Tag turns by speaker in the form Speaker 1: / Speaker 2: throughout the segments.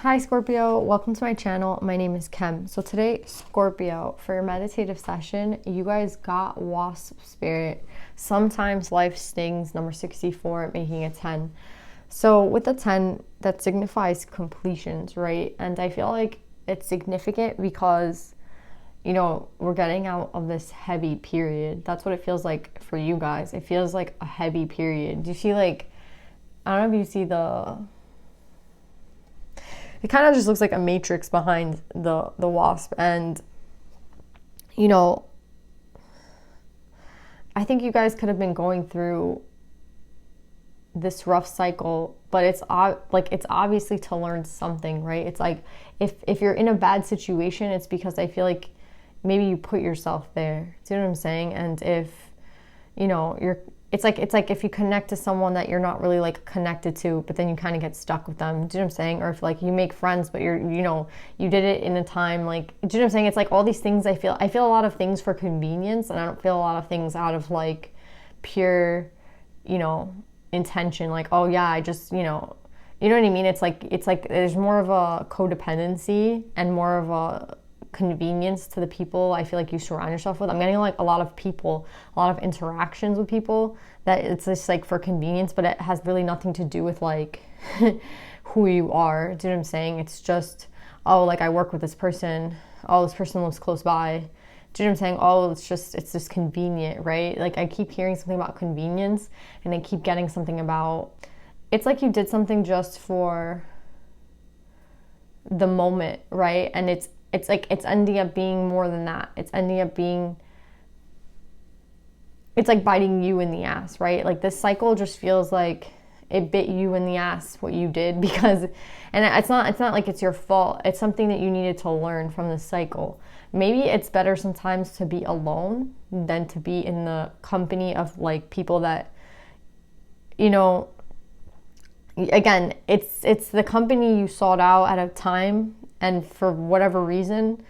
Speaker 1: Hi Scorpio, welcome to my channel. My name is Kem. So today, Scorpio, for your meditative session, you guys got wasp spirit. Sometimes life stings, number 64, making it 10. So with the 10, that signifies completions, right? And I feel like it's significant because, you know, we're getting out of this heavy period. That's what it feels like for you guys. It feels like a heavy period. Do you see, like, I don't know if you see it kind of just looks like a matrix behind the wasp. And, you know, I think you guys could have been going through this rough cycle, but it's obviously to learn something, right? It's like if you're in a bad situation, it's because I feel like maybe you put yourself there. Do you know what I'm saying? And if, you know, it's like if you connect to someone that you're not really like connected to, but then you kind of get stuck with them. Do you know what I'm saying? Or if like you make friends, but you did it in a time like, do you know what I'm saying? It's like all these things I feel a lot of things for convenience, and I don't feel a lot of things out of like pure, you know, intention. Like, oh yeah, I just, you know what I mean? It's like there's more of a codependency and more of a convenience to the people I feel like you surround yourself with. I'm getting like a lot of people, a lot of interactions with people that it's just like for convenience, but it has really nothing to do with like who you are. Do you know what I'm saying? It's just, oh, like I work with this person, oh, this person lives close by. Do you know what I'm saying? Oh, it's just convenient, right? Like I keep hearing something about convenience, and I keep getting something about, it's like you did something just for the moment, right? And it's like it's ending up being more than that. It's ending up being, it's like biting you in the ass, right? Like this cycle just feels like it bit you in the ass what you did, because, and it's not like it's your fault. It's something that you needed to learn from this cycle. Maybe it's better sometimes to be alone than to be in the company of like people that, you know, again, it's the company you sought out at a time and for whatever reason,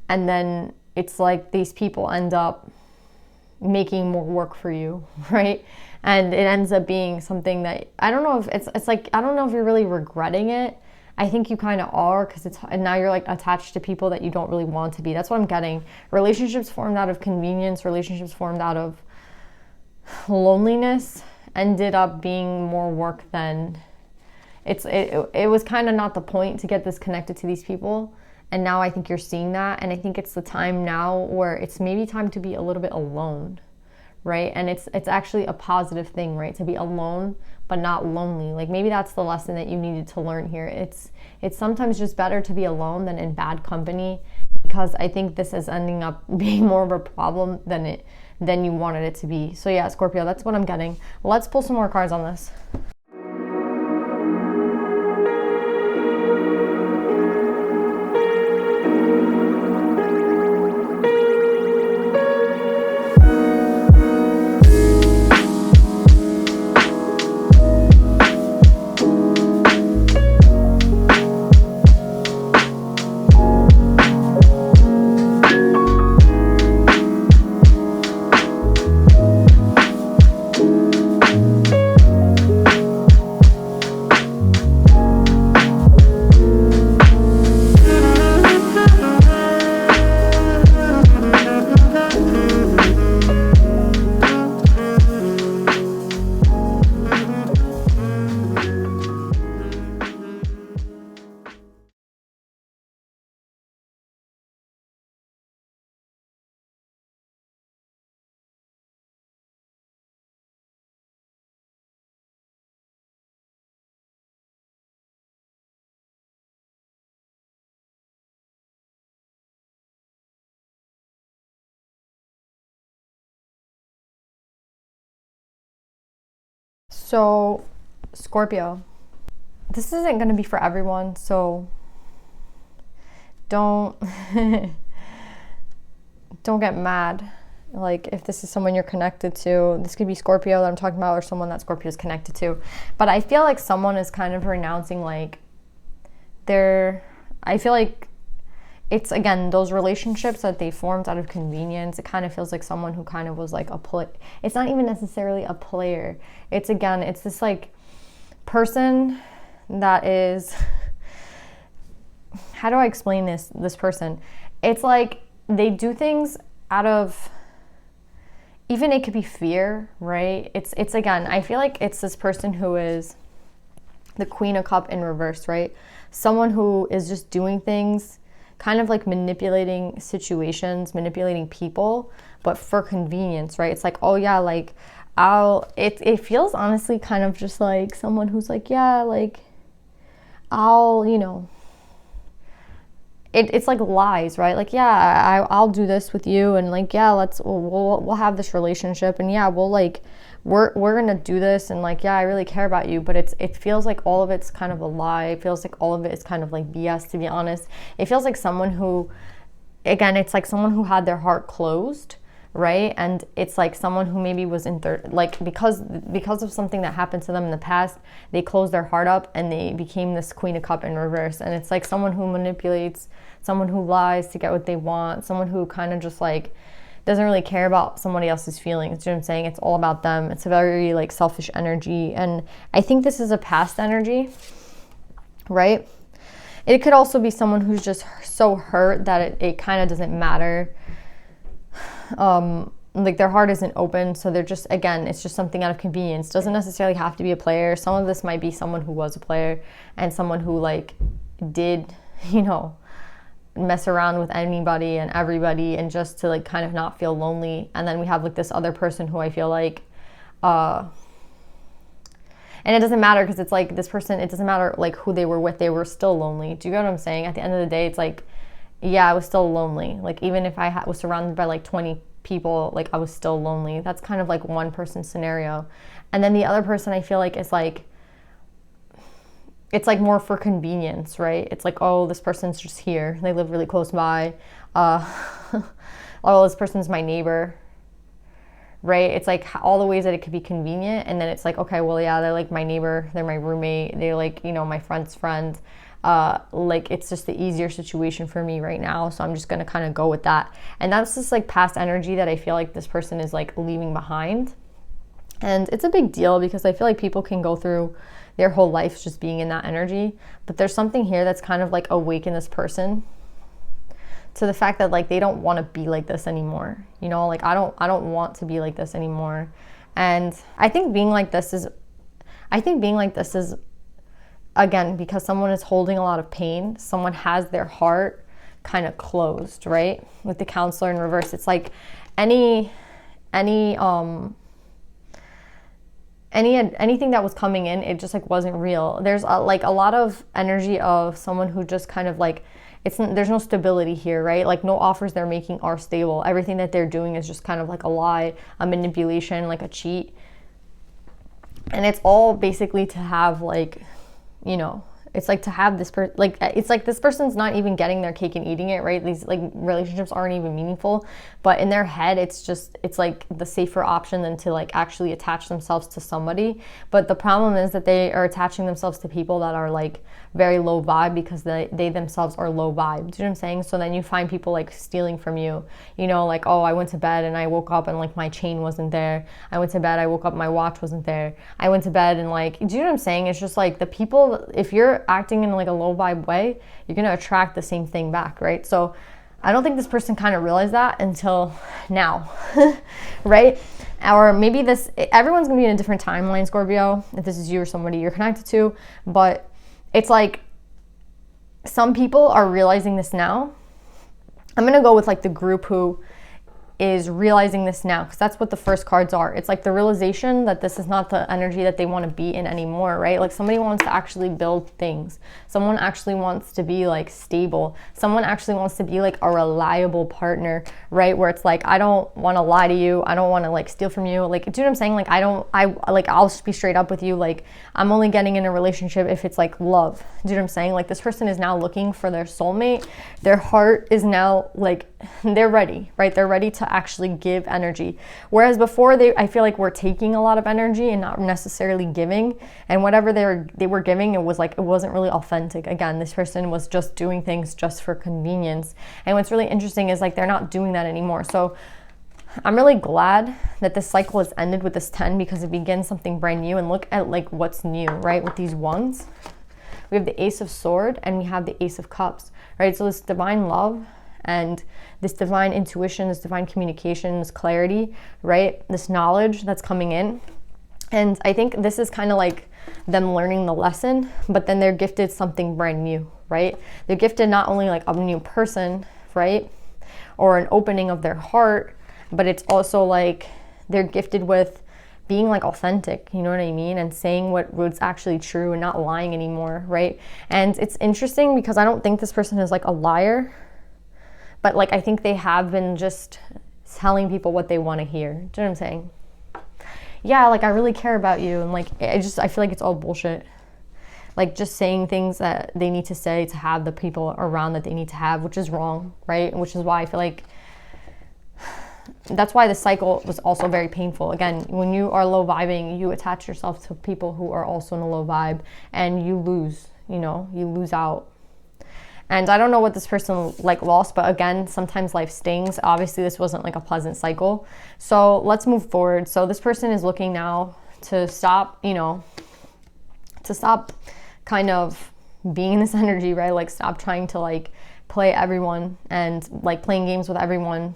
Speaker 1: and then it's like these people end up making more work for you, right? And it ends up being something that I don't know if it's like, I don't know if you're really regretting it. I think you kind of are, because and now you're like attached to people that you don't really want to be. That's what I'm getting. Relationships formed out of convenience, relationships formed out of loneliness ended up being more work than it was kind of not the point to get this connected to these people. And now I think you're seeing that, and I think it's the time now where it's maybe time to be a little bit alone, right? And it's actually a positive thing, right? To be alone but not lonely. Like maybe that's the lesson that you needed to learn here. It's sometimes just better to be alone than in bad company, because I think this is ending up being more of a problem than you wanted it to be. So yeah, Scorpio, that's what I'm getting. Let's pull some more cards on this. So, Scorpio, this isn't going to be for everyone, so don't don't get mad. Like if this is someone you're connected to, this could be Scorpio that I'm talking about, or someone that Scorpio is connected to. But I feel like someone is kind of renouncing like I feel like it's, again, those relationships that they formed out of convenience. It kind of feels like someone who kind of was like it's not even necessarily a player. It's this like person that is how do I explain this person? It's like they do things out of, even it could be fear, right? It's again, I feel like it's this person who is the Queen of Cups in reverse, right? Someone who is just doing things, kind of like manipulating situations, manipulating people, but for convenience, right? It's like, oh yeah, like it feels honestly kind of just like someone who's like, yeah, like I'll, it's like lies, right? Like, yeah, I'll do this with you, and like, yeah, we'll have this relationship, and yeah, we'll like, we're gonna do this, and like, yeah, I really care about you, but it feels like all of it's kind of a lie. It feels like all of it is kind of like BS, to be honest. It feels like someone who, again, it's like someone who had their heart closed, right? And it's like someone who maybe was in like because of something that happened to them in the past, they closed their heart up and they became this Queen of Cups in reverse. And it's like someone who manipulates, someone who lies to get what they want, someone who kind of just like doesn't really care about somebody else's feelings. Do you know what I'm saying? It's all about them. It's a very like selfish energy. And I think this is a past energy, right? It could also be someone who's just so hurt that it kind of doesn't matter. Like their heart isn't open, so they're just, again, it's just something out of convenience. Doesn't necessarily have to be a player. Some of this might be someone who was a player and someone who like did, mess around with anybody and everybody, and just to like kind of not feel lonely. And then we have like this other person who I feel like and it doesn't matter, because it's like this person, it doesn't matter like who they were with, they were still lonely. Do you get what I'm saying? At the end of the day, it's like, yeah, I was still lonely. Like even if I was surrounded by like 20 people, like I was still lonely. That's kind of like one person scenario. And then the other person I feel like is like, it's like more for convenience, right? It's like, oh, this person's just here. They live really close by. Oh, this person's my neighbor, right? It's like all the ways that it could be convenient. And then it's like, okay, well, yeah, they're like my neighbor. They're my roommate. They're like, my friend's friend. Like it's just the easier situation for me right now, so I'm just gonna kind of go with that. And that's just like past energy that I feel like this person is like leaving behind. And it's a big deal, because I feel like people can go through their whole life just being in that energy, but there's something here that's kind of like awakened this person to the fact that like they don't want to be like this anymore. Like I don't want to be like this anymore. And I think being like this is again, because someone is holding a lot of pain, someone has their heart kind of closed, right? With the counselor in reverse, it's like anything that was coming in, it just like wasn't real. There's a lot of energy of someone who just kind of like, there's no stability here, right? Like no offers they're making are stable. Everything that they're doing is just kind of like a lie, a manipulation, like a cheat. And it's all basically to have like, it's like to have this it's like this person's not even getting their cake and eating it, right? These like relationships aren't even meaningful, but in their head it's like the safer option than to like actually attach themselves to somebody. But the problem is that they are attaching themselves to people that are like very low vibe, because they themselves are low vibe. Do you know what I'm saying? So then you find people like stealing from you, like, oh, I went to bed and I woke up and like my chain wasn't there. I went to bed, I woke up, my watch wasn't there. I went to bed and like, do you know what I'm saying? It's just like the people, if you're acting in like a low vibe way, you're going to attract the same thing back, right? So I don't think this person kind of realized that until now, right? Or maybe everyone's going to be in a different timeline, Scorpio, if this is you or somebody you're connected to, but it's like some people are realizing this now. I'm going to go with like the group who is realizing this now, because that's what the first cards are. It's like the realization that this is not the energy that they want to be in anymore, right? Like somebody wants to actually build things. Someone actually wants to be like stable. Someone actually wants to be like a reliable partner, right? Where it's like, I don't want to lie to you. I don't want to like steal from you. Like, do you know what I'm saying? Like, I'll just be straight up with you. Like, I'm only getting in a relationship if it's like love. Do you know what I'm saying? Like this person is now looking for their soulmate. Their heart is now like, they're ready, right? They're ready to actually give energy. Whereas before I feel like we're taking a lot of energy and not necessarily giving. And whatever they were giving, it wasn't really authentic. Again, this person was just doing things just for convenience. And what's really interesting is like they're not doing that anymore. So I'm really glad that this cycle has ended with this 10, because it begins something brand new. And look at like what's new, right? With these ones. we have the Ace of Sword and we have the Ace of Cups, right? So this divine love and this divine intuition, this divine communication, this clarity, right? This knowledge that's coming in. And I think this is kind of like them learning the lesson, but then they're gifted something brand new, right? They're gifted not only like a new person, right? Or an opening of their heart, but it's also like they're gifted with being like authentic, you know what I mean? And saying what was actually true and not lying anymore, right? And it's interesting because I don't think this person is like a liar, but like I think they have been just telling people what they want to hear. Do you know what I'm saying? Yeah, like I really care about you, and like I feel like it's all bullshit. Like just saying things that they need to say to have the people around that they need to have, which is wrong, right? And which is why I feel like that's why the cycle was also very painful. Again, when you are low vibing, you attach yourself to people who are also in a low vibe, and you lose, you lose out. And I don't know what this person like lost, but again, sometimes life stings. Obviously, this wasn't like a pleasant cycle. So let's move forward. So this person is looking now to stop, to stop kind of being in this energy, right? Like stop trying to like play everyone and like playing games with everyone.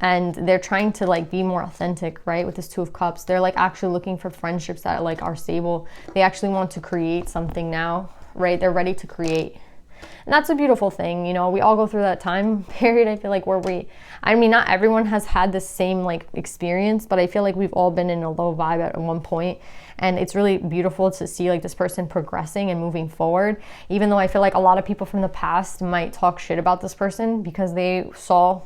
Speaker 1: And they're trying to like be more authentic, right? With this Two of Cups, they're like actually looking for friendships that like are stable. They actually want to create something now, right? They're ready to create. And that's a beautiful thing. We all go through that time period, I feel like, where not everyone has had the same like experience, but I feel like we've all been in a low vibe at one point. And it's really beautiful to see like this person progressing and moving forward, even though I feel like a lot of people from the past might talk shit about this person because they saw,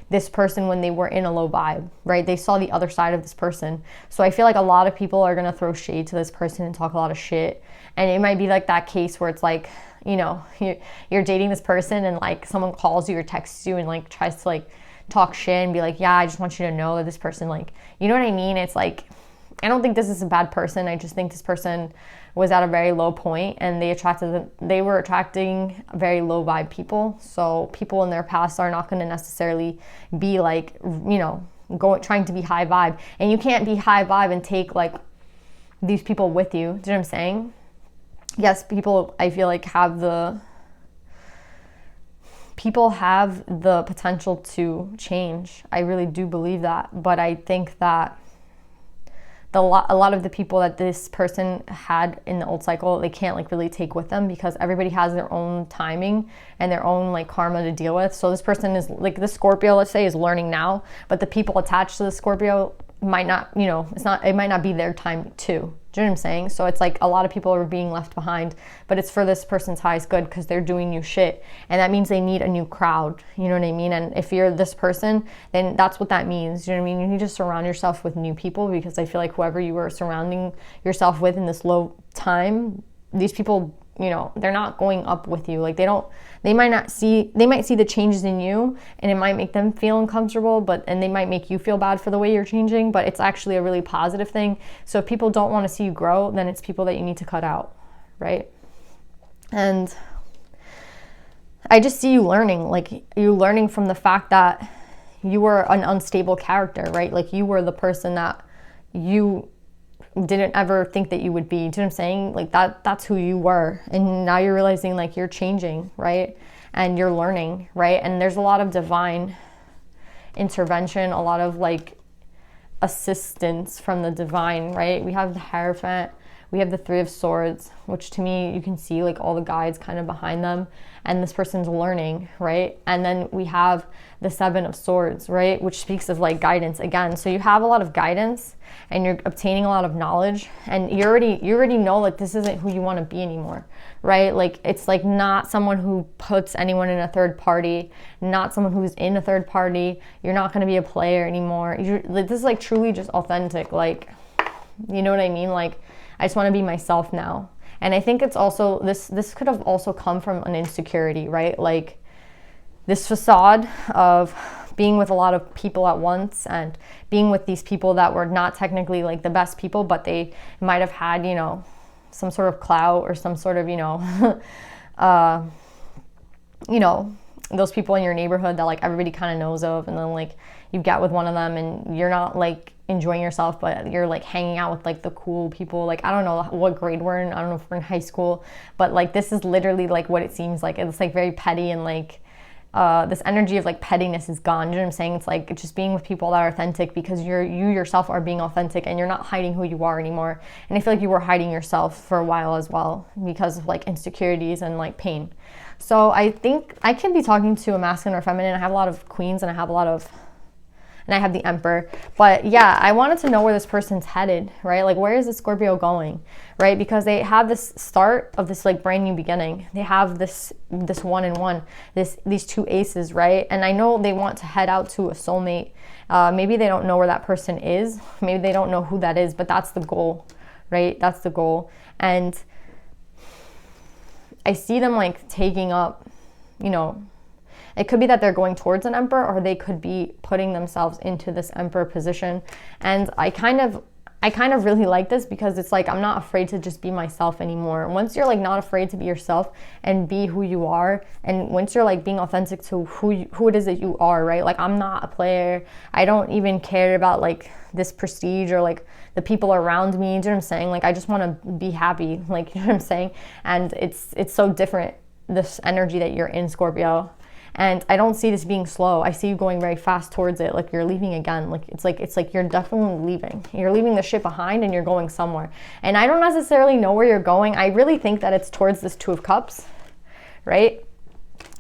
Speaker 1: this person when they were in a low vibe, right? They saw the other side of this person. So I feel like a lot of people are going to throw shade to this person and talk a lot of shit. And it might be like that case where it's like, you're dating this person and like someone calls you or texts you and like tries to like talk shit and be like, yeah, I just want you to know that this person, like, you know what I mean? It's like, I don't think this is a bad person. I just think this person was at a very low point and they were attracting very low vibe people. So people in their past are not going to necessarily be like, trying to be high vibe. And you can't be high vibe and take like these people with you. Do you know what I'm saying? Yes, people, I feel like, have the potential to change. I really do believe that. But I think that a lot of the people that this person had in the old cycle, they can't like really take with them because everybody has their own timing and their own like karma to deal with. So this person is like, the Scorpio, let's say, is learning now, but the people attached to the Scorpio might not, it might not be their time too. Do you know what I'm saying? So it's like a lot of people are being left behind, but it's for this person's highest good because they're doing new shit. And that means they need a new crowd. You know what I mean? And if you're this person, then that's what that means. You know what I mean? You need to surround yourself with new people because I feel like whoever you are surrounding yourself with in this low time, these people, they're not going up with you. Like they might see the changes in you and it might make them feel uncomfortable, and they might make you feel bad for the way you're changing, but it's actually a really positive thing. So if people don't want to see you grow, then it's people that you need to cut out, right? And I just see you learning, like you learning from the fact that you were an unstable character, right? Like you were the person that you didn't ever think that you would be. Do you know what I'm saying? Like that's who you were. And now you're realizing like you're changing, right? And you're learning, right? And there's a lot of divine intervention, a lot of like assistance from the divine, right? We have the Hierophant, we have the Three of Swords, which to me, you can see like all the guides kind of behind them. And this person's learning, right? And then we have the Seven of Swords, right? Which speaks of like guidance again. So you have a lot of guidance and you're obtaining a lot of knowledge, and you already know like this isn't who you want to be anymore, right? Like it's like not someone who puts anyone in a third party, not someone who's in a third party. You're not going to be a player anymore. This is like truly just authentic. Like, you know what I mean? Like I just want to be myself now. And I think it's also, this could have also come from an insecurity, right? Like this facade of being with a lot of people at once and being with these people that were not technically like the best people, but they might have had, some sort of clout or some sort of, those people in your neighborhood that like everybody kind of knows of, and then like you get with one of them and you're not like enjoying yourself, but you're like hanging out with like the cool people. Like I don't know what grade we're in, I don't know if we're in high school, but like this is literally like what it seems like. It's like very petty, and like this energy of like pettiness is gone. You know what I'm saying? It's like just being with people that are authentic, because you yourself are being authentic and you're not hiding who you are anymore. And I feel like you were hiding yourself for a while as well because of like insecurities and like pain. So I think I can be talking to a masculine or feminine. I have a lot of queens and I have the emperor. But yeah, I wanted to know where this person's headed, right? Like where is the Scorpio going, right? Because they have this start of this like brand new beginning. They have this 1-in-1, these two aces, right? And I know they want to head out to a soulmate. Maybe they don't know where that person is. Maybe they don't know who that is, but that's the goal, right? That's the goal. And I see them like taking up, you know, it could be that they're going towards an emperor, or they could be putting themselves into this emperor position. And I kind of really like this, because it's like I'm not afraid to just be myself anymore. Once you're like not afraid to be yourself and be who you are, and once you're like being authentic to who it is that you are, right? Like I'm not a player. I don't even care about like this prestige or like the people around me. Do you know what I'm saying? Like I just want to be happy. Like, you know what I'm saying? And it's so different, this energy that you're in, Scorpio. And I don't see this being slow. I see you going very fast towards it. Like you're leaving again. Like it's like you're definitely leaving. You're leaving the ship behind and you're going somewhere. And I don't necessarily know where you're going. I really think that it's towards this Two of Cups, right?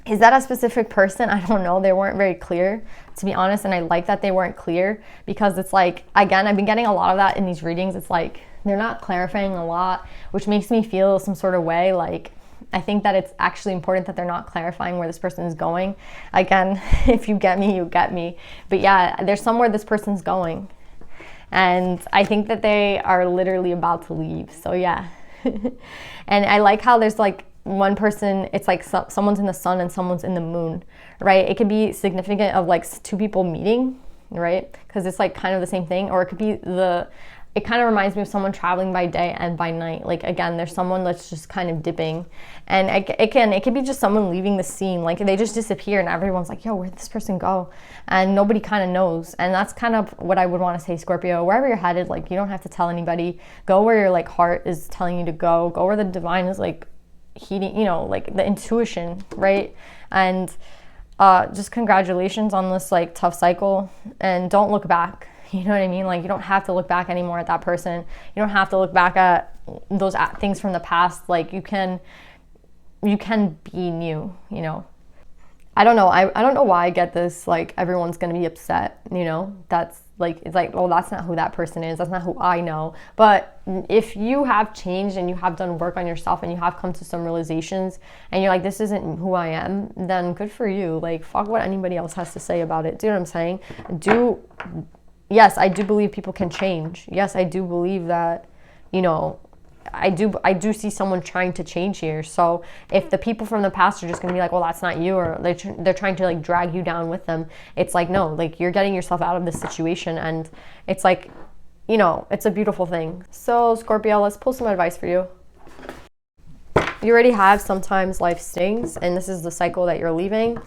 Speaker 1: Is that a specific person? I don't know. They weren't very clear, to be honest. And I like that they weren't clear, because it's like, again, I've been getting a lot of that in these readings. It's like they're not clarifying a lot, which makes me feel some sort of way. Like I think that it's actually important that they're not clarifying where this person is going. Again, if you get me, you get me. But yeah, there's somewhere this person's going. And I think that they are literally about to leave. So yeah. And I like how there's like one person, it's like someone's in the sun and someone's in the moon, right? It could be significant of like two people meeting, right? Because it's like kind of the same thing. Or it could be it kind of reminds me of someone traveling by day and by night. Like again, there's someone that's just kind of dipping, and it could be just someone leaving the scene. Like they just disappear and everyone's like, yo, where'd this person go? And nobody kind of knows. And that's kind of what I would want to say, Scorpio. Wherever you're headed, like you don't have to tell anybody. Go where your like heart is telling you to go. Go where the divine is like heating, you know, like the intuition, right? And just congratulations on this like tough cycle, and don't look back. You know what I mean? Like you don't have to look back anymore at that person. You don't have to look back at those things from the past. Like you can be new, you know. I don't know. I don't know why I get this, like everyone's going to be upset, you know. That's like, it's like, well, that's not who that person is. That's not who I know. But if you have changed and you have done work on yourself and you have come to some realizations and you're like, this isn't who I am, then good for you. Like fuck what anybody else has to say about it. Do you know what I'm saying? Yes, I do believe people can change. Yes, I do believe that, you know, I do see someone trying to change here. So if the people from the past are just going to be like, well, that's not you, or they're trying to like drag you down with them, it's like, no, like you're getting yourself out of this situation. And it's like, you know, it's a beautiful thing. So Scorpio, let's pull some advice for you. You already have sometimes life stings, and this is the cycle that you're leaving.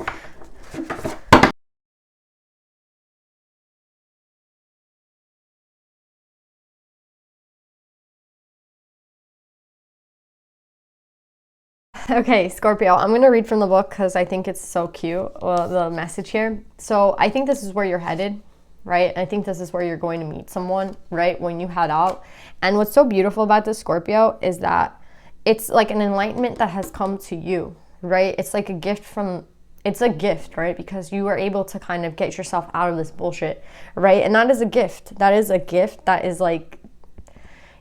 Speaker 1: Okay, Scorpio, I'm going to read from the book because I think it's so cute, the message here. So I think this is where you're headed, right? I think this is where you're going to meet someone, right, when you head out. And what's so beautiful about this, Scorpio, is that it's like an enlightenment that has come to you, right? It's like a gift it's a gift, right? Because you are able to kind of get yourself out of this bullshit, right? And that is a gift. That is a gift that is like,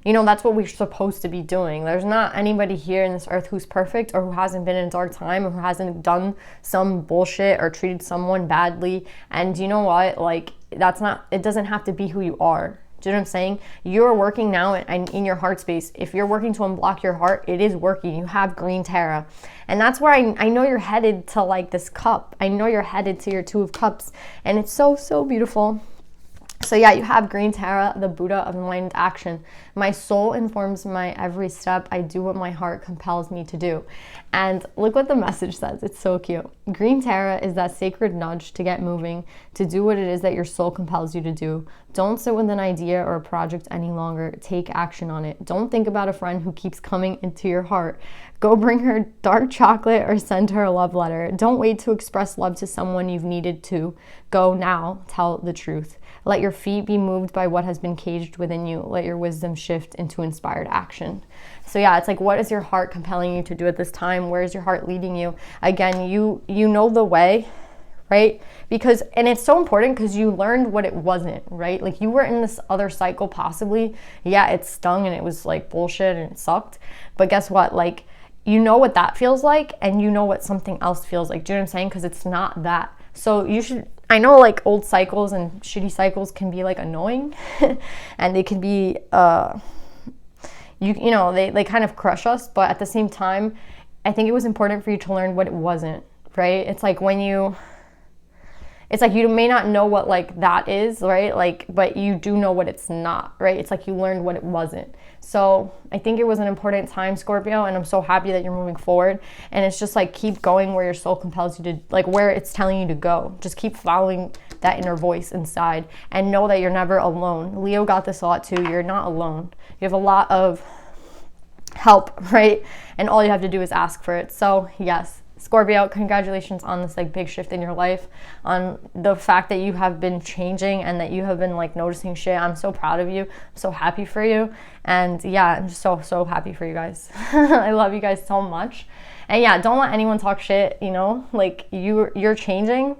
Speaker 1: you know, that's what we're supposed to be doing. There's not anybody here in this earth who's perfect, or who hasn't been in a dark time, or who hasn't done some bullshit or treated someone badly. And you know what? Like, it doesn't have to be who you are. Do you know what I'm saying? You're working now in your heart space. If you're working to unblock your heart, it is working. You have green Terra. And that's where I know you're headed to like this cup. I know you're headed to your Two of Cups. And it's so, so beautiful. So yeah, you have green Terra, the Buddha of enlightened action. My soul informs my every step. I do what my heart compels me to do. And look what the message says. It's so cute. Green Terra is that sacred nudge to get moving, to do what it is that your soul compels you to do. Don't sit with an idea or a project any longer. Take action on it. Don't think about a friend who keeps coming into your heart. Go bring her dark chocolate or send her a love letter. Don't wait to express love to someone you've needed to. Go now. Tell the truth. Let your feet be moved by what has been caged within you. Let your wisdom shift into inspired action. So yeah, it's like, what is your heart compelling you to do at this time? Where is your heart leading you? Again, you know the way, right? Because, and it's so important because you learned what it wasn't, right? Like you were in this other cycle possibly. Yeah, it stung and it was like bullshit and it sucked. But guess what? Like, you know what that feels like, and you know what something else feels like. Do you know what I'm saying? Because it's not that. So you should, I know like old cycles and shitty cycles can be like annoying and they can be, you know, they kind of crush us. But at the same time, I think it was important for you to learn what it wasn't, right? It's like when you, it's like you may not know what like that is, right? Like, but you do know what it's not, right? It's like you learned what it wasn't. So I think it was an important time, Scorpio, and I'm so happy that you're moving forward. And it's just like, keep going where your soul compels you to, like where it's telling you to go. Just keep following that inner voice inside and know that you're never alone. Leo got this a lot too. You're not alone. You have a lot of help, right? And all you have to do is ask for it. So yes, Scorpio, congratulations on this like big shift in your life, on the fact that you have been changing and that you have been like noticing shit. I'm so proud of you. I'm so happy for you. And yeah, I'm just so happy for you guys. I love you guys so much. And yeah, don't let anyone talk shit, you know, like you're changing,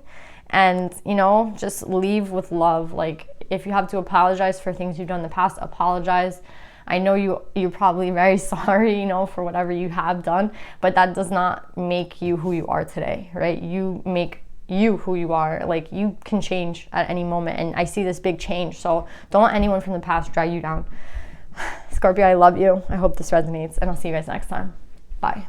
Speaker 1: and you know, just leave with love. Like if you have to apologize for things you've done in the past, apologize. I know you're probably very sorry, you know, for whatever you have done, but that does not make you who you are today, right? You make you who you are. Like you can change at any moment, and I see this big change. So don't let anyone from the past drag you down. Scorpio, I love you. I hope this resonates, and I'll see you guys next time. Bye.